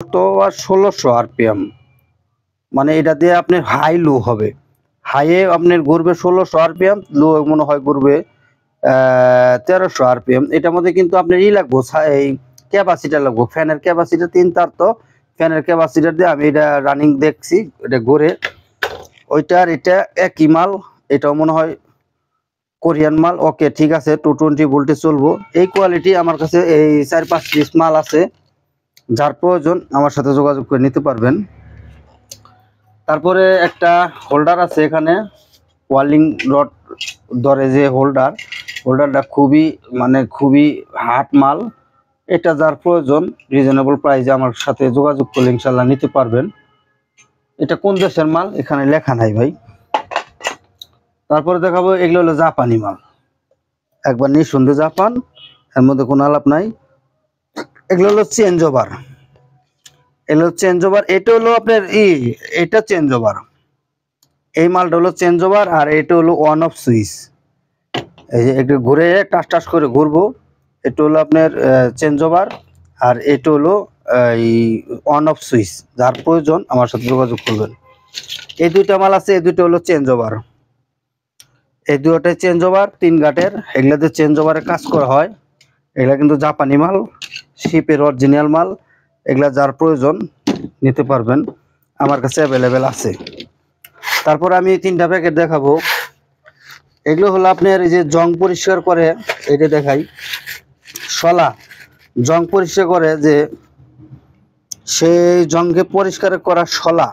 তো আর 1600 আরপিএম, মানে এটা দিয়ে আপনার হাই লো হবে। হাইয়ে আপনার ঘুরবে 1600 আরপিএম, লো মনে হয় ঘুরবে 1300 আরপিএম। এটার মধ্যে কিন্তু আপনার লাগবো, এই ক্যাপাসিটার লাগবো, ফ্যানের ক্যাপাসিটার 3 তার। তো ফ্যানের ক্যাপাসিটার দিয়ে আমি এটা রানিং দেখছি, এটা ঘুরে। ওইটার এটা একই মাল, এটাও মনে হয় কোরিয়ান মাল। ওকে, ঠিক আছে, 220 ভোল্টে চলবো। এই কোয়ালিটি আমার কাছে এই 4-5 পিস মাল আছে, যার প্রয়োজন আমার সাথে যোগাযোগ করে নিতে পারবেন। তারপরে একটা হোল্ডার আছে এখানে, ওয়ার্লিং রড ধরে যে হোল্ডারটা খুবই হার্ড মাল। এটা যার প্রয়োজন রিজনেবল প্রাইসে আমার সাথে যোগাযোগ করলে ইনশাল্লাহ নিতে পারবেন। এটা কোন দেশের মাল এখানে লেখা নাই ভাই। তারপরে দেখাবো, এগুলো হলো জাপানি মাল, একবার নিঃসন্দেহে জাপান, এর মধ্যে কোনো আলাপ নাই। এগুলো হলো চেঞ্জ ওভার, এটা হলো আপনার এটা চেঞ্জ ওভার, এই মালটা হলো চেঞ্জ ওভার। আর এটা হলো অন অফ সুইচ, এই যে একটু ঘুরে টাস টাস করে ঘুরবো, এটা হলো আপনার চেঞ্জ ওভার। আর এটা হলো এই অন অফ সুইচ, যার প্রয়োজন আমার সাথে যোগাযোগ করবেন। এই দুইটা মাল আছে, এই দুইটা হলো চেঞ্জ ওভার, এই দুটোটাই চেঞ্জ ওভার 3 গাটের। এগুলাতে চেঞ্জ ওভারে কাজ করা হয়। এগুলা কিন্তু জাপানি মাল, শিপের অরিজিনাল মাল। এগুলা যার প্রয়োজন নিতে পারবেন, আমার কাছে অ্যাভেলেবেল আছে। তারপর আমি 3টা প্যাকেট দেখাবো। এগুলো হলো আপনার এই যে জং পরিষ্কার করে, এটা দেখাই, শলা জং পরিষ্কার করে, যে সেই জংকে পরিষ্কার করা শলা,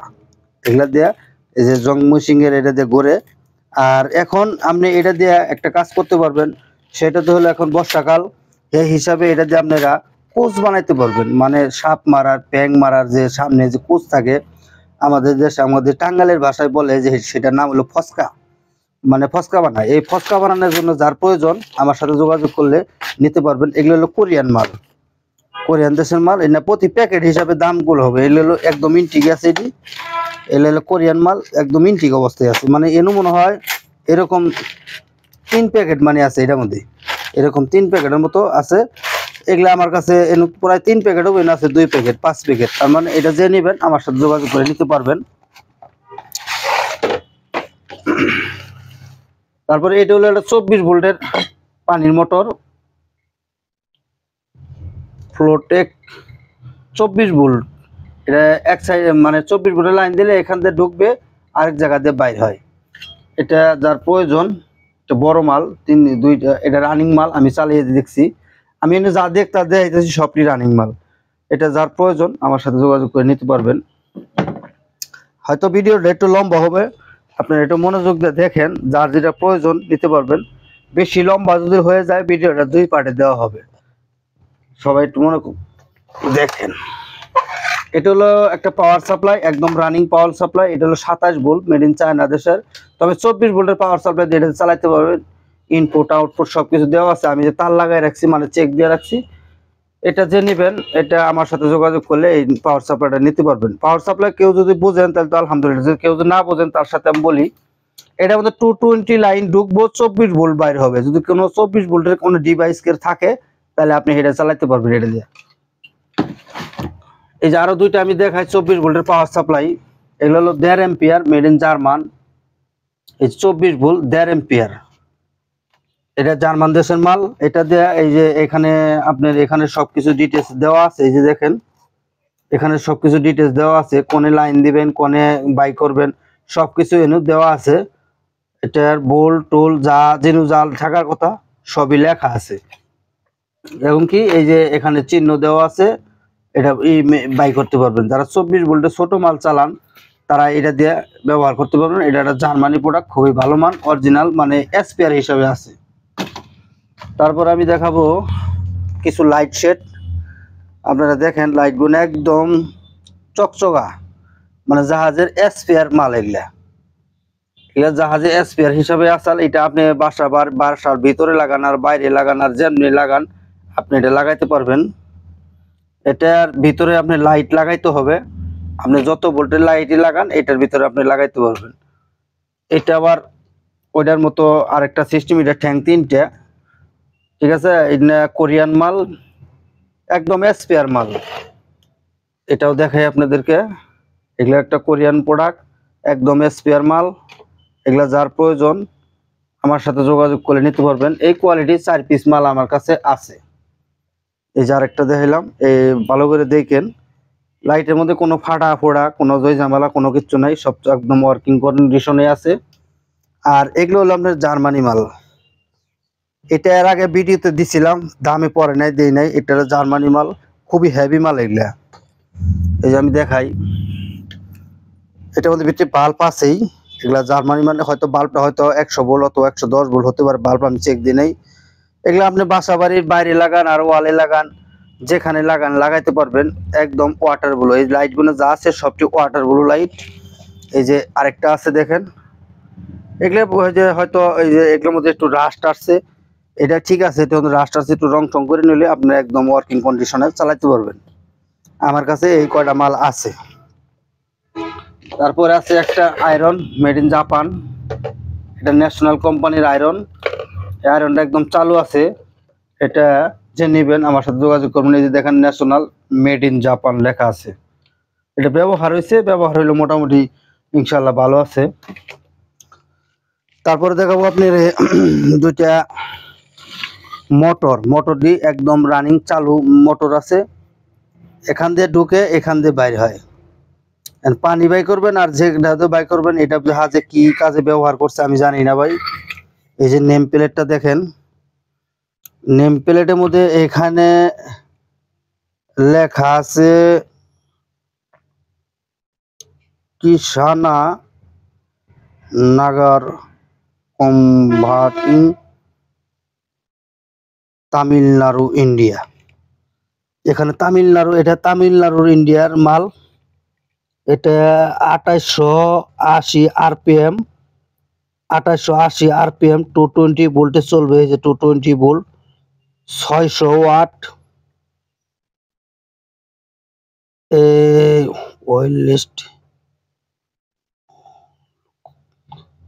এগুলা দেয়া এই যে জং মেশিং এর এটা দিয়ে ঘুরে। আর এখন আপনি এটা দিয়ে একটা কাজ করতে পারবেন, সেটা তো হলো এখন বর্ষাকাল, এই হিসাবে এটা দিয়ে আপনারা কোচ বানাইতে পারবেন। মানে সাপ মারার, প্যাং মারার যে সামনে যে কোচ থাকে, আমাদের দেশে আমাদের টাঙ্গালের ভাষায় বলে যে সেটার নাম হলো ফসকা, মানে ফসকা বানায়। এই ফসকা বানানোর জন্য যার প্রয়োজন আমার সাথে যোগাযোগ করলে নিতে পারবেন। এগুলো হলো কোরিয়ান মাল, কোরিয়ান দেশের মাল। এটা প্রতি প্যাকেট হিসাবে দামগুলো হবে। এগুলো হলো একদম ইনটিক আছে, এগুলো হলো কোরিয়ান মাল, একদম ইনটিক অবস্থায় আছে। মানে এনু মনে হয় এরকম 3 প্যাকেট মানে আছে, এটার মধ্যে এরকম 3 প্যাকেটের মতো আছে। এগুলা আমার কাছে এনু প্রায় 3 প্যাকেট হবে, আছে 2 প্যাকেট 5 প্যাকেট। তার মানে এটা যে নেবেন আমার সাথে যোগাযোগ করে নিতে পারবেন। তারপরে এটা হলো একটা 24 ভোল্টের পানির মোটর, ফ্লোটেক 24 ভোল্ট। এটা এক সাইড, মানে 24 ভোল্টের লাইন দিলে এখান থেকে ঢুকবে, আরেক জায়গা দিয়ে বাইর হয়। এটা যার প্রয়োজন, এটা বড় মাল, দুইটা, এটা রানিং মাল, আমি চালিয়ে দেখছি। আমি এনে যা দেখতে দেখাইতেছি সবটি রানিং মাল। এটা যার প্রয়োজন আমার সাথে যোগাযোগ করে নিতে পারবেন। হয়তো ভিডিওটা একটু লম্বা হবে, আপনারা একটু মনোযোগ দিয়ে দেখেন, যার যেটা প্রয়োজন নিতে পারবেন। বেশি লম্বা যদি হয়ে যায় ভিডিওটা 2 পার্টে দেওয়া হবে, সবাই একটু মনে দেখেন। এটা হলো একটা পাওয়ার সাপ্লাই, একদম রানিং পাওয়ার সাপ্লাই। এটা হলো 27 ভোল্ট, মেড ইন চায়না দেশের। তবে 24 ভোল্টের পাওয়ার সাপ্লাই দিয়ে এটা চালাতে পারবেন। ইনপুট আউটপুট সবকিছু দেওয়া আছে, আমি যে তার লাগাই রাখছি, মানে চেক দিয়ে রাখছি। এটা যে নেবেন, এটা আমার সাথে যোগাযোগ করলে এই পাওয়ার সাপ্লাইটা নিতে পারবেন। পাওয়ার সাপ্লাই কেউ যদি বুঝেন তাহলে তো আলহামদুলিল্লাহ, যদি কেউ যদি না বোঝেন তার সাথে আমি বলি, এটার মধ্যে 220 লাইন ঢুকবো, 24 ভোল্ট বাইর হবে। যদি কোনো 24 ভোল্টের কোনো ডিভাইস কে থাকে তাহলে আপনি এটা চালাতে পারবেন এটা দিয়ে। এই যে আরো দুইটা আমি দেখাই 24 ভোল্টের পাওয়ার সাপ্লাই। এগুলো হলো 1.5 এম্পিয়ার, মেড ইন জার্মান। এই 24 ভোল্ট 1.5 এম্পিয়ার, এটা জার্মান দেশের মাল। এটা দিয়ে এই যে এখানে আপনার এখানে সবকিছু ডিটেলস দেওয়া আছে, এই যে দেখেন এখানে সবকিছু ডিটেলস দেওয়া আছে, কোনে লাইন দিবেন, কোনে বাই করবেন, সবকিছু এনে দেওয়া আছে। এটার বোল্ট টোল যা যেন জাল থাকার কথা সবই লেখা আছে। এবং কি এই যে এখানে চিহ্ন দেওয়া আছে, এটা বাই করতে পারবেন। যারা 24 ভোল্টের ছোট মাল চালান তারা এটা দিয়ে ব্যবহার করতে পারবেন। এটা একটা জার্মানি প্রোডাক্ট, খুবই ভালো মান, অরিজিনাল, মানে এসপিআর হিসাবে আছে। তারপর আমি দেখাবো কিছু লাইট সেট। আপনারা দেখেন লাইটগুলো একদম চকচকা, মানে জাহাজের এসপিআর মাল। এগুলা জাহাজে এসপিআর হিসাবে আসাল। এটা আপনি বাসার ভিতরে লাগান আর বাইরে লাগান আর যেমনি লাগান আপনি এটা লাগাইতে পারবেন। এটার ভিতরে আপনি লাইট লাগাইতে হবে, আপনি যত ভোল্টের লাইটই লাগান এটার ভিতরে আপনি লাগাইতে পারবেন। এটা আবার ওইটার মতো আরেকটা সিস্টেম, এটা ঠ্যাং 3টা, ঠিক আছে। এটা কোরিয়ান মাল, একদম এসপিআর মাল। এটাও দেখাই আপনাদেরকে। এগুলো একটা কোরিয়ান প্রোডাক্ট, একদম স্পেয়ার মাল। এগুলা যার প্রয়োজন আমার সাথে যোগাযোগ করে নিতে পারবেন। এই কোয়ালিটি 4 পিস মাল আমার কাছে আছে। এই যে আরেকটা দেখাইলাম, এই ভালো করে দেখেন। লাইটের মধ্যে কোনো ফাটা ফোড়া, কোনো জয় ঝামেলা, কোনো কিছু নাই, সব একদম ওয়ার্কিং কন্ডিশনে আছে। আর এগুলো হলো আপনার জার্মানি মাল। এটা এর আগে ভিডিওতে দিছিলাম, দামে পড়ে নাই, দেই নাই। এটা হলো জার্মানি মাল, খুবই হেভি মাল এগুলা। এই যে আমি দেখাই, এটার মধ্যে ভিতরে বাল্ব আছেই। এগুলা জার্মানি মানে হয়তো বাল্বটা হয়তো 100 ভোল্ট অথবা 110 ভোল্ট হতে পারে, বাল্ব আমি চেক দিই নাই। এগুলো আপনি বাসা বাড়ির বাইরে লাগান আর ওয়ালে লাগান, যেখানে লাগান লাগাইতে পারবেন। একদম ওয়াটার ব্লু, এই লাইটগুলো যা আছে সবটি ওয়াটার ব্লু লাইট। এই যে আরেকটা আছে দেখেন, এগুলো যে হয়তো এই যে এগুলোর মধ্যে একটু রাস্ট আসছে, এটা ঠিক আছে, এটা রাস্ট আসছে, একটু রং টং করে নিলে আপনি একদম ওয়ার্কিং কন্ডিশনে চালাতে পারবেন। আমার কাছে এই কয়টা মাল আছে। তারপরে আছে একটা আয়রন মেড ইন জাপান, এটা ন্যাশনাল কোম্পানির আয়রন। এই আয়রনটা একদম চালু আছে। এটা যে নেবেন আমার সাথে যোগাযোগ করবেন। এই যে দেখেন ন্যাশনাল মেড ইন জাপান লেখা আছে। এটা ব্যবহার হয়েছে, ব্যবহার হইলো মোটামুটি ইনশাল্লাহ ভালো আছে। তারপরে দেখাবো আপনার দুইটা মোটর দিয়ে একদম রানিং চালু মোটর আছে। এখান দিয়ে ঢুকে এখান দিয়ে বাইর হয়। পানি বাই করবেন আর যে বাই করবেন, এটা জাহাজে কি কাজে ব্যবহার করছে আমি জানি না ভাই। এই যে নেম প্লেটটা দেখেন, নেম প্লেটের মধ্যে এখানে লেখা আছে কিষানা নাগার কনভার্টিং তামিলনাড়ু ইন্ডিয়া। এখানে তামিলনাড়ু, এটা তামিলনাড়ুর ইন্ডিয়ার মাল। এটা 2880 আরপিএম, 2880 আরপিএম 220 ভোল্টে চলবে। এই যে 220 ভোল্ট, 600 ওয়াট। অয়েল লিস্ট,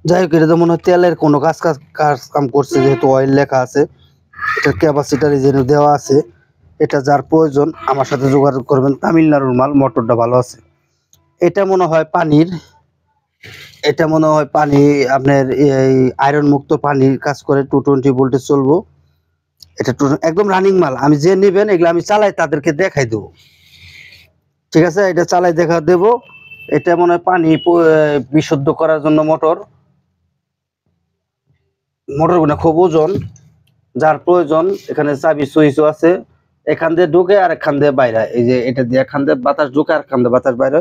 যাই হোক, এটা তো মনে হয় তেলের কোনো কাজ কাম করছে, যেহেতু অয়েল লেখা আছে। এটার ক্যাপাসিটার যেন দেওয়া আছে। এটা যার প্রয়োজন আমার সাথে যোগাযোগ করবেন। তামিলনাড়ুর মাল, মোটরটা ভালো আছে। এটা মনে হয় পানির, এটা মনে হয় পানি আপনার এই আয়রন মুক্ত পানির কাজ করে, 220 ভোল্টে চলবো। এটা একদম রানিং মাল। আমি যে নেবেন এগুলো আমি চালাই তাদেরকে দেখাই দেবো, ঠিক আছে? এটা চালাই দেখা দেব। এটা মনে হয় পানি বিশুদ্ধ করার জন্য মোটরগুলো খুব ওজন, যার প্রয়োজন। এখানে চাবি সুইচও আছে, এখান দিয়ে ঢুকে আর এখান দিয়ে বাইরে। এই যে এটা দিয়ে এখান দিয়ে বাতাস ঢুকে আর এখান দিয়ে বাতাস বাইরে।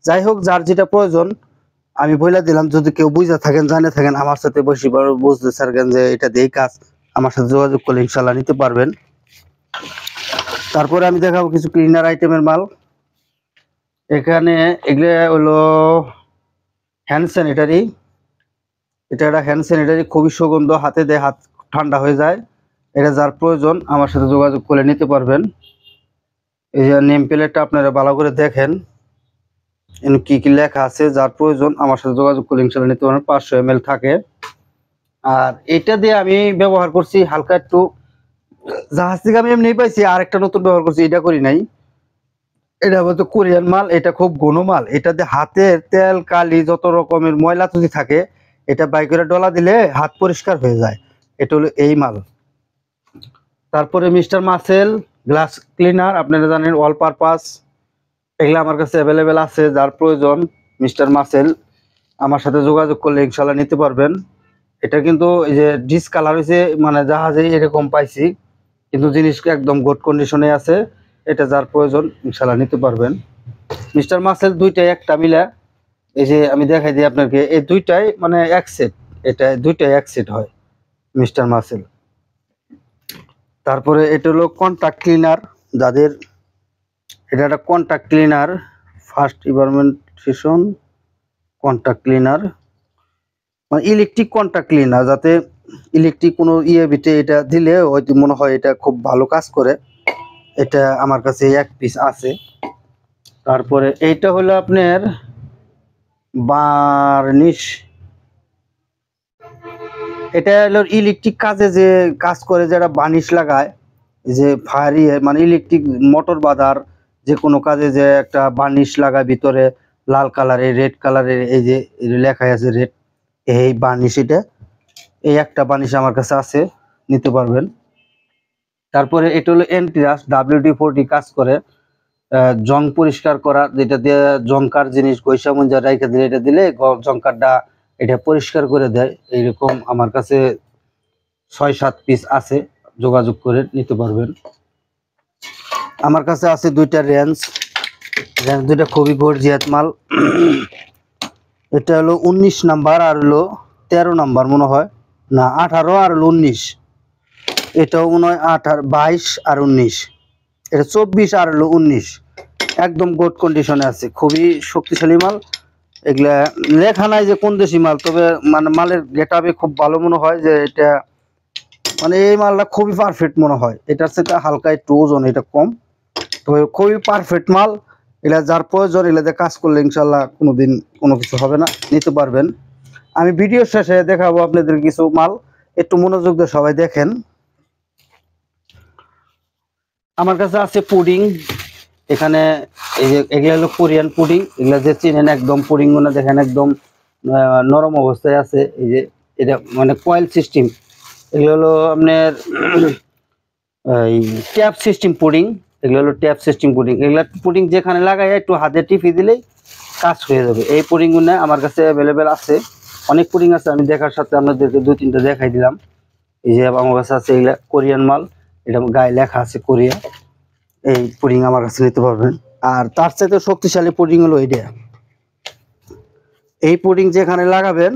যাই হোক, যার যেটা প্রয়োজন আমি বলে দিলাম। যদি কেউ বুঝে থাকেন, জানে থাকেন, আমার সাথে বসে বুঝতে চান যে এটা দিয়ে কাজ, আমার সাথে যোগাযোগ করলে ইনশাল্লাহ নিতে পারবেন। তারপরে আমি দেখাবো কিছু ক্লিনার আইটেমের মাল। এখানে এগুলো হলো হ্যান্ড স্যানিটারি। এটা একটা হ্যান্ড স্যানিটারি, খুবই সুগন্ধ, হাতে দিয়ে হাত ঠান্ডা হয়ে যায়। এটা যার প্রয়োজন আমার সাথে যোগাযোগ করে নিতে পারবেন। এই যে নেম প্লেটটা আপনারা ভালো করে দেখেন, কি কি লেখা আছে। যার প্রয়োজন আমার সাথে যোগাযোগ করে ইনশাল্লাহ নিতে পারবেন। 500 ml থাকে। আর এটা দিয়ে আমি ব্যবহার করছি হালকা একটু, জাহাজ থেকে আমি এমনি পাইছি। আর একটা নতুন ব্যবহার করছি, এটা করি নাই। এটা হয়তো কোরিয়ান মাল, এটা খুব ঘন মাল। এটা দিয়ে হাতের তেল কালি যত রকমের ময়লা যদি থাকে, এটা বাইকের ডলা দিলে হাত পরিষ্কার হয়ে যায়। এটা হলো এই মাল। তারপরে মিস্টার মাসেল গ্লাস ক্লিনার, আপনারা জানেন অল পারপাস। এগুলো আমার কাছে অ্যাভেলেবেল আছে। যার প্রয়োজন মিস্টার মাসেল আমার সাথে যোগাযোগ করলে ইনশাল্লাহ নিতে পারবেন। এটা কিন্তু এই যে ডিসকালার হয়েছে, মানে জাহাজে এরকম পাইছি, কিন্তু জিনিস একদম গুড কন্ডিশনে আছে। এটা যার প্রয়োজন ইনশাল্লাহ নিতে পারবেন। মিস্টার মাসেল দুইটাই একটা মিলা। এই যে আমি দেখাই দিই আপনাকে, এই দুইটাই মানে এক সেট, এটা দুইটাই এক সেট হয় মিস্টার মাসেল। তারপরে এটা হলো কন্টাক্ট ক্লিনার, যাদের এটা একটা কন্টাক্ট ক্লিনার, ফার্স্ট ইনভারমেন্টেশন কন্টাক্ট ক্লিনার, মানে ইলেকট্রিক কন্টাক্ট ক্লিনার। যাতে ইলেকট্রিক কোনো বিটে এটা দিলে হয়তো মনে হয় এটা খুব ভালো কাজ করে। এটা আমার কাছে এক পিস আছে। তারপরে এইটা হলো আপনার বার্নিশ, এটা হলো ইলেকট্রিক কাজে যে কাজ করে, যেটা বার্নিশ লাগায়, যে ফায়ারি মানে ইলেকট্রিক মোটর বাঁধার যে কোনো কাজে যে একটা বার্নিশ লাগায় ভিতরে লাল কালারের রেড কালারের, এই যে লেখা আছে রেড, এই বার্নিশ, এটা এই একটা বার্নিশ আমার কাছে আছে, নিতে পারবেন। তারপরে এটা হলো এন্টিরাস WD-40 কাজ করে, জং পরিষ্কার করা, যেটা দিয়ে জংকার জিনিস গৈসা মঞ্জা রাইখা দিলে, এটা দিলে জংকারটা এটা পরিষ্কার করে দেয়। এইরকম আমার কাছে 6-7 পিস আছে, যোগাযোগ করে নিতে পারবেন। আমার কাছে আছে দুইটা রেঞ্জ দুইটা খুবই গর্জিয়াস মাল। এটা হলো 19 নাম্বার আর হলো 13 নাম্বার মনে হয়, না 18 আর হলো 19, এটাও মনে হয় 22 আর 19, এটা 24 আর হলো 19, একদম গুড কন্ডিশনে আছে, খুবই শক্তিশালী মাল। এগুলা লেখা নাই যে কোন দেশি মাল, তবে মানে মালের গেটআপে খুব ভালো মনে হয় যে এটা, মানে এই মালটা খুবই পারফেক্ট মনে হয়। এটার সাথে হালকা একটু ওজন এটা কম, তবে খুবই পারফেক্ট মাল। এগুলা যার প্রয়োজন এগুলাতে কাজ করলে ইনশাল্লাহ কোনোদিন কোনো কিছু হবে না, নিতে পারবেন। আমি ভিডিও শেষে দেখাবো আপনাদের কিছু মাল, একটু মনোযোগ দিয়ে সবাই দেখেন। আমার কাছে আছে পুডিং, এখানে এই যে এগুলা হলো কোরিয়ান পুডিং, এগুলা যে চিনেন একদম পুডিং গুলো দেখেন একদম নরম অবস্থায় আছে। এই যে এটা মানে কয়েল সিস্টেম, এগুলো হলো আপনার এই ট্যাপ সিস্টেম পুডিং, এগুলো হলো ট্যাপ সিস্টেম পুডিং। এগুলা পুডিং যেখানে লাগাই একটু হাতে টিপি দিলেই কাজ হয়ে যাবে। এই পুডিং গুলো আমার কাছে অ্যাভেলেবেল আছে, অনেক পুডিং আছে, আমি দেখার সাথে আপনাদেরকে 2-3টা দেখাই দিলাম। এই যে আমার কাছে আছে এগুলা কোরিয়ান মাল, এটা গায়ে লেখা আছে কোরিয়া, এই পুডিং আমার কাছে নিতে পারবেন। আর তার চাইতে শক্তিশালী পুডিং হলো এইটা, এই পুডিং যেখানে লাগাবেন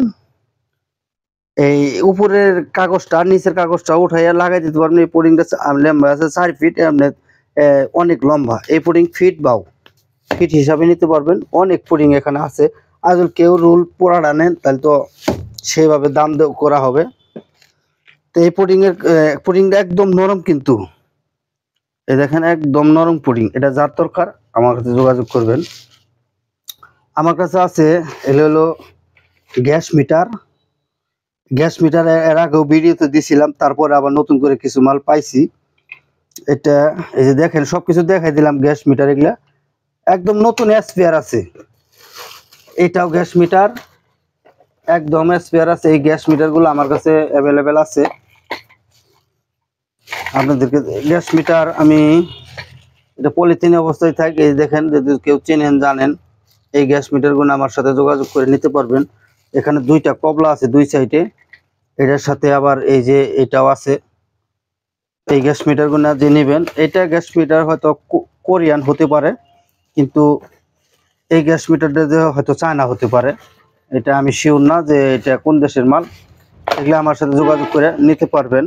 এই উপরের কাগজটা নিচের কাগজটা উঠাইয়া লাগাই দিতে পারবেন। এই পুডিংটা লম্বা আছে 4 ফিট, এমনি অনেক লম্বা। এই পুডিং ফিট হিসাবে নিতে পারবেন, অনেক পুডিং এখানে আছে। আজ কেউ রুল পোড়া নেন তাহলে তো সেইভাবে দাম করা হবে। তো এই পুডিংটা একদম নরম, কিন্তু এই দেখেন একদম নরম পুডিং। এটা যার দরকার আমার কাছে যোগাযোগ করবেন। আমার কাছে আছে এগুলো হলো গ্যাস মিটার এর আগেও ভিডিওতে দিছিলাম, তারপরে আবার নতুন করে কিছু মাল পাইছি। এটা এই যে দেখেন সবকিছু দেখাই দিলাম। গ্যাস মিটার এগুলা একদম নতুন স্পেয়ার আছে, এটাও গ্যাস মিটার একদম স্পেয়ার আছে। এই গ্যাস মিটার গুলো আমার কাছে অ্যাভেলেবেল আছে। আপনাদেরকে গ্যাস মিটার আমি এটা পলিথিন অবস্থায় থাকে, এই দেখেন, যদি কেউ চেনেন জানেন এই গ্যাস মিটার গুলো আমার সাথে যোগাযোগ করে নিতে পারবেন। এখানে দুইটা কবলা আছে দুই সাইডে, এটার সাথে আবার এই যে এটাও আছে। এই গ্যাস মিটার গুলো যে নেবেন, এটা গ্যাস মিটার হয়তো কোরিয়ান হতে পারে, কিন্তু এই গ্যাস মিটারটা যে হয়তো চায়না হতে পারে, এটা আমি শিওর না যে এটা কোন দেশের মাল। এগুলো আমার সাথে যোগাযোগ করে নিতে পারবেন।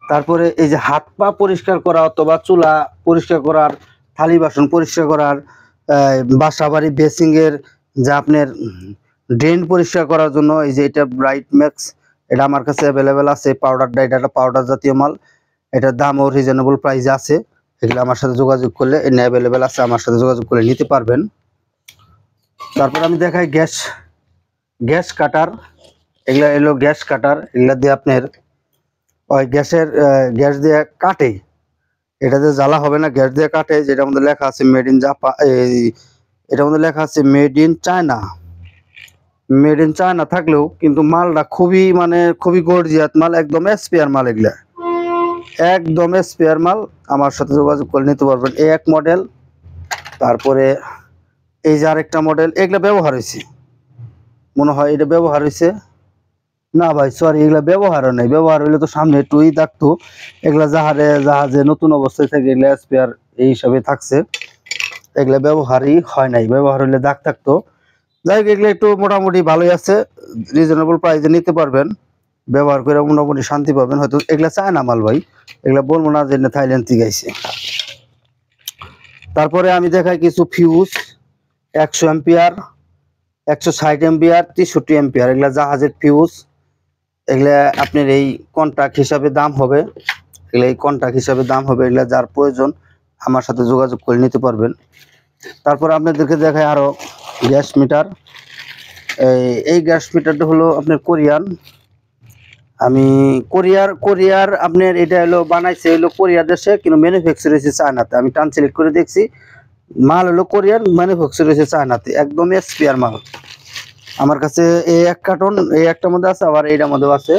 তারপরে এই যে হাত পা পরিষ্কার করা অথবা চুলা পরিষ্কার করার, থালি বাসন পরিষ্কার করার, বাসা বাড়ি বেসিং এর যা আপনার ড্রেন পরিষ্কার করার জন্য এই যে এটা ব্রাইট ম্যাক্স, এটা আমার কাছে অ্যাভেলেবেল আছে। পাউডারটা এটা পাউডার জাতীয় মাল, এটার দামও রিজনেবল প্রাইসে আছে। এগুলো আমার সাথে যোগাযোগ করলে এটা অ্যাভেলেবেল আছে, আমার সাথে যোগাযোগ করে নিতে পারবেন। তারপর আমি দেখাই গ্যাস কাটার, এগুলা এলো গ্যাস কাটার। এগুলা দিয়ে আপনার ওই গ্যাস দিয়ে কাটে, এটা দিয়ে জ্বালা হবে না, গ্যাস দিয়ে কাটে। যেটার মধ্যে লেখা আছে মেড ইন জাপান, এটার মধ্যে লেখা আছে মেড ইন চায়না থাকলেও কিন্তু মালটা খুবই গর্জিয়াস মাল, একদম স্পেয়ার মাল। এগুলা একদম স্পেয়ার মাল, আমার সাথে যোগাযোগ করে নিতে পারবেন। এই এক মডেল, তারপরে এই যে আরেকটা মডেল, এগুলা ব্যবহার হয়েছে মনে হয়, এটা ব্যবহার হয়েছে না ভাই, সরি, এগুলা ব্যবহারও নেই। ব্যবহার হইলে তো সামনে একটুই থাকতো। এগুলা জাহাজে নতুন অবস্থায় থেকে এগুলা স্পেয়ার এই হিসাবে থাকছে, এগুলা ব্যবহারই হয় নাই। ব্যবহার হইলে দাগ থাকতো। যাই হোক, এগুলো একটু মোটামুটি ভালোই আছে, রিজনেবল প্রাইসে নিতে পারবেন। ব্যবহার করে মোটামুটি শান্তি পাবেন। হয়তো এগুলা চায় না মাল ভাই, এগুলা বলবো না যে থাইল্যান্ড থেকে আইছে। তারপরে আমি দেখাই কিছু ফিউজ, 100 এম্পিয়ার, 160 এম্পিয়ার, 63 এম্পিয়ার, এগুলা জাহাজের ফিউজ। এগুলা আপনার এই কন্ট্রাক্ট হিসাবে দাম হবে, এগুলা যার প্রয়োজন আমার সাথে যোগাযোগ করে নিতে পারবেন। তারপর আপনাদেরকে দেখায় আরো গ্যাস মিটার। এই গ্যাস মিটারটা হলো আপনার কোরিয়ান, আমি কোরিয়ার কোরিয়ার আপনার এটা হলো বানাইছে হলো কোরিয়া দেশে, কিন্তু ম্যানুফ্যাকচার হয়েছে চায়নাতে। আমি ট্রান্সলেট করে দেখছি, মাল হলো কোরিয়ার, ম্যানুফ্যাকচার হয়েছে চায়নাতে, একদম স্পেয়ার মাল। আমার কাছে এই এক কার্টন, এই একটার মধ্যে আছে, আবার এইটার মধ্যেও আছে।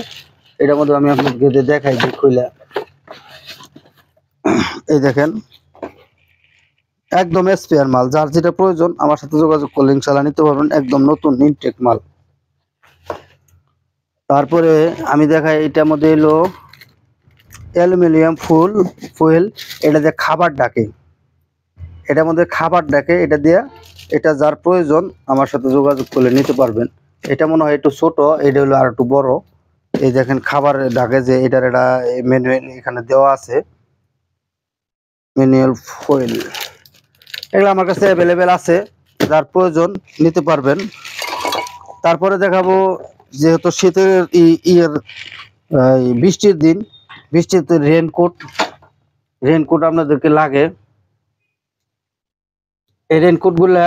এটার মধ্যে আমি আপনাকে দেখাই দিই খুইলা। এই দেখেন, একদম স্পেয়ার মাল। যার যেটা প্রয়োজন আমার সাথে যোগাযোগ করলে ইনশাআল্লাহ নিতে পারবেন, একদম নতুন ইনটেক মাল। তারপরে আমি দেখাই, এটার মধ্যে এলো অ্যালুমিনিয়াম ফুয়েল। এটা দিয়ে খাবার ডাকে, এটার মধ্যে খাবার ডাকে। এটা দিয়ে, এটা যার প্রয়োজন আমার সাথে যোগাযোগ করলে নিতে পারবেন। এটা মনে হয় একটু ছোট, এটা হলো আর একটু বড়। এই দেখেন খাবার ডাকে যে, এটার এটা ম্যানুয়াল এখানে দেওয়া আছে, ম্যানুয়াল ফুয়েল। এগুলো আমার কাছে অ্যাভেলেবেল আছে, যার প্রয়োজন নিতে পারবেন। তারপরে দেখাবো, যেহেতু শীতের ইয়ের বৃষ্টির দিন, বৃষ্টিতে রেনকোট আপনাদেরকে লাগে। এই রেনকোট গুলা,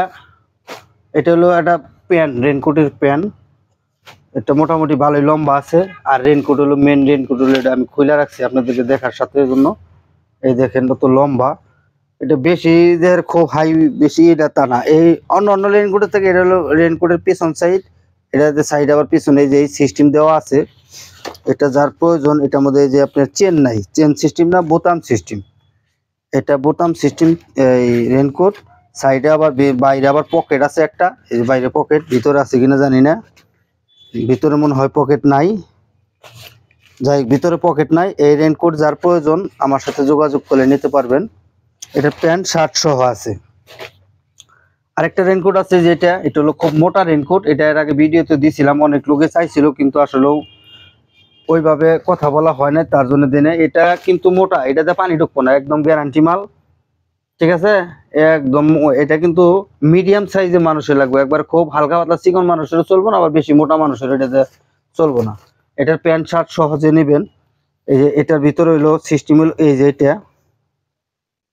এটা হলো একটা প্যান্ট, রেনকোটের প্যান্ট। এটা মোটামুটি ভালোই লম্বা আছে। আর রেনকোট হলো, মেন রেনকোট হলো এটা, আমি খুলে রাখছি আপনাদেরকে দেখার সাথে জন্য। এই দেখেন কত লম্বা। এটা বেশি যে খুব হাই বেশি এটা তা না। এই অন্য অন্য রেনকোটের থেকে এটা হলো রেনকোটের পিছন সাইড, এটাতে সাইড আবার পিছনে যে সিস্টেম দেওয়া আছে। এটা যার প্রয়োজন, এটার মধ্যে যে আপনার চেন নাই, চেন সিস্টেম না, বোতাম সিস্টেম। এটা বোতাম সিস্টেম এই রেনকোট। সাইডে আবার বাইরে আবার পকেট আছে একটা, এই বাইরে পকেট, ভিতরে আছে কিনা জানি না, ভিতরে মনে হয় পকেট নাই। যাই হোক, ভিতরে পকেট নাই। এই রেনকোট যার প্রয়োজন আমার সাথে যোগাযোগ করে নিতে পারবেন। এটা প্যান্ট শার্ট সহ আছে। আরেকটা রেনকোট আছে যেটা, এটা হলো খুব মোটা রেনকোট। এটা এর আগে ভিডিওতে দিয়েছিলাম, অনেক লোকে চাইছিল, কিন্তু আসলেও ওইভাবে কথা বলা হয় না, তার জন্য দিনে। এটা কিন্তু মোটা, এটাতে পানি ঢুকবো না, একদম গ্যারান্টি মাল, ঠিক আছে। একদম এটা কিন্তু মিডিয়াম সাইজের মানুষের লাগবে, একবার খুব হালকা পাতলা চিকন মানুষের চলবো না, আবার বেশি মোটা মানুষের এটাতে চলবো না। এটার প্যান্ট শার্ট সহজে নেবেন। এই যে এটার ভিতরে হইলো সিস্টেম, এই যে এটা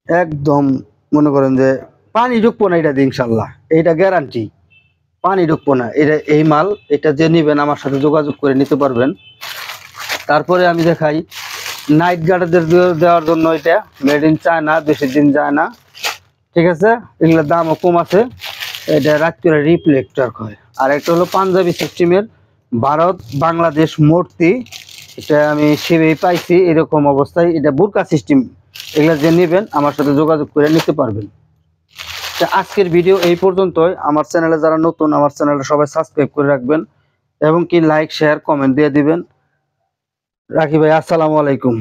একদম মনে করেন যে পানি ঢুকবো না এটা দিয়ে, ইনশাল্লাহ এইটা গ্যারান্টি, পানি ঢুকবো না। এটা এই মাল, এটা যে নেবেন আমার সাথে যোগাযোগ করে নিতে পারবেন। তারপরে আমি দেখাই নাইট গার্ডদের দেওয়ার জন্য, এটা মেড ইন চায়না, বেশি দিন যায় না, ঠিক আছে। এগুলোর দামও কম আছে। এটা রাত করে রিফ্লেক্টর হয়। আর একটা হলো পাঞ্জাবি সিস্টেমের ভারত বাংলাদেশ মূর্তি, এটা আমি সেবেই পাইছি এরকম অবস্থায়। এটা বুরকা সিস্টেম। এগুলো যে নেবেন আমার সাথে যোগাযোগ করে নিতে পারবেন। আজকের ভিডিও এই পর্যন্তই। আমার চ্যানেলে যারা নতুন, আমার চ্যানেলটা সবাই সাবস্ক্রাইব করে রাখবেন, এবং কি লাইক শেয়ার কমেন্ট দিয়ে দিবেন। রাখি ভাই, আসসালামু আলাইকুম।